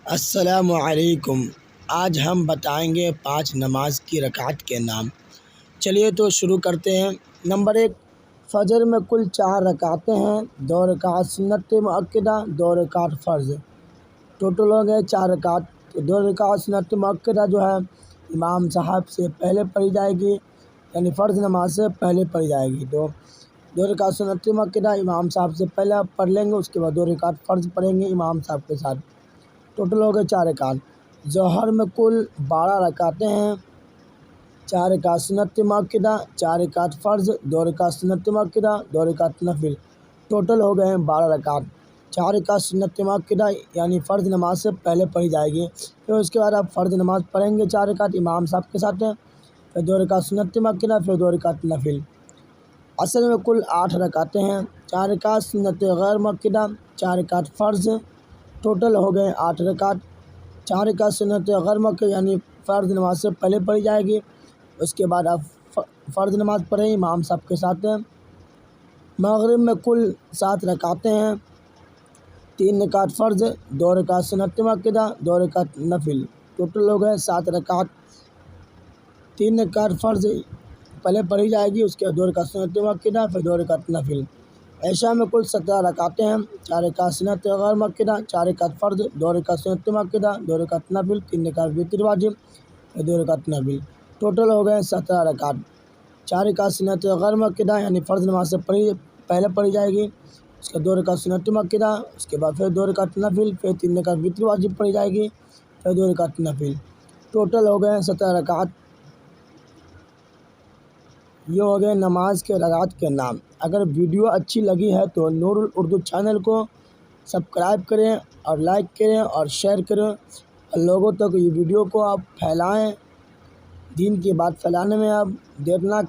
السلام علیکم۔ آج ہم بتائیں گے 5 نماز کی رکعت کے نام۔ چلیے تو شروع کرتے ہیں۔ نمبر 1، فجر میں کل 4 رکعتیں ہیں، 2 رکعت سنت مؤکدہ، 2 رکعت فرض۔ ٹوٹل ہو گئے 4 رکعت۔ 2 رکعت سنت مؤکدہ جو ہے امام صاحب سے پہلے پڑھی جائے گی، یعنی فرض نماز سے پہلے پڑھی جائے گی۔ 2 رکعت سنت مؤکدہ امام صاحب سے پہلے پڑھ لیں گے، اس کے بعد 2 رکعت فرض پڑھیں گے امام صاحب کے ساتھ۔ ٹوٹل ہو گئے 4 رکعت۔ ظہر میں کل 12 رکعتیں ہیں، 4 رکعت سنت مؤکدہ، 4 رکعت فرض، 2 رکعت سنت مؤکدہ، 2 رکعت نفل۔ ٹوٹل ہو گئے ہیں 12 رکعت۔ 4 رکعت سنت مؤکدہ یعنی فرض نماز سے پہلے پڑھی جائے گی، پھر اس کے بعد آپ فرض نماز پڑھیں گے 4 رکعت امام صاحب کے ساتھ، پھر 2 رکعت سنت مؤکدہ، پھر 2 رکعت نفل۔ اصل میں کل 8 رکعتیں ہیں، 4 رکعت سنت غیر مؤکدہ، 4 رکعت فرض۔ ٹوٹل ہو گئے 8 رکعت۔ 4 رکعت سنت غیر مؤکدہ یعنی فرض نماز سے پہلے پڑھی جائے گی، اس کے بعد آپ فرض نماز پڑھیں امام صاحب کے ساتھ۔ مغرب میں کل 7 رکعتیں ہیں، 3 رکعت فرض، 2 رکعت سنت مؤکدہ، 2 رکعت نفل۔ ٹوٹل ہو گئے 7 رکعت۔ 3 رکعت فرض پہلے پڑھی جائے گی، اس کے بعد 2 رکعت سنت مؤکدہ، پھر 2 رکعت نفل۔ عشاء میں کل 17 رکعتیں ہیں، 4 رکعت سنت غیر مؤکدہ، 4 رکعت فرض، 2 رکعت سنت مؤکدہ، 2 رکعت نفل، 3 رکعت وتر واجب، پھر 2 رکعت نفل۔ ٹوٹل ہو گئے 17 رکعت۔ 4 رکعت سنت غیر مؤکدہ یعنی فرض نماز سے پہلے پڑھی جائے گی، اس کے 2 رکعت سنت مؤکدہ، اس کے بعد پھر 2 رکعت نفل، پھر 3 رکعت وتر واجب پڑھی جائے گی، پھر 2 رکعت نفل۔ ٹوٹل ہو گئے 17 رکعت۔ یہ ہو گئے نماز کے رکعت کے نام۔ اگر ویڈیو اچھی لگی ہے تو نور الاردو چینل کو سبسکرائب کریں اور لائک کریں اور شیئر کریں، اور لوگوں تک یہ ویڈیو کو آپ پھیلائیں۔ دین کی بات پھیلانے میں آپ دیر نہ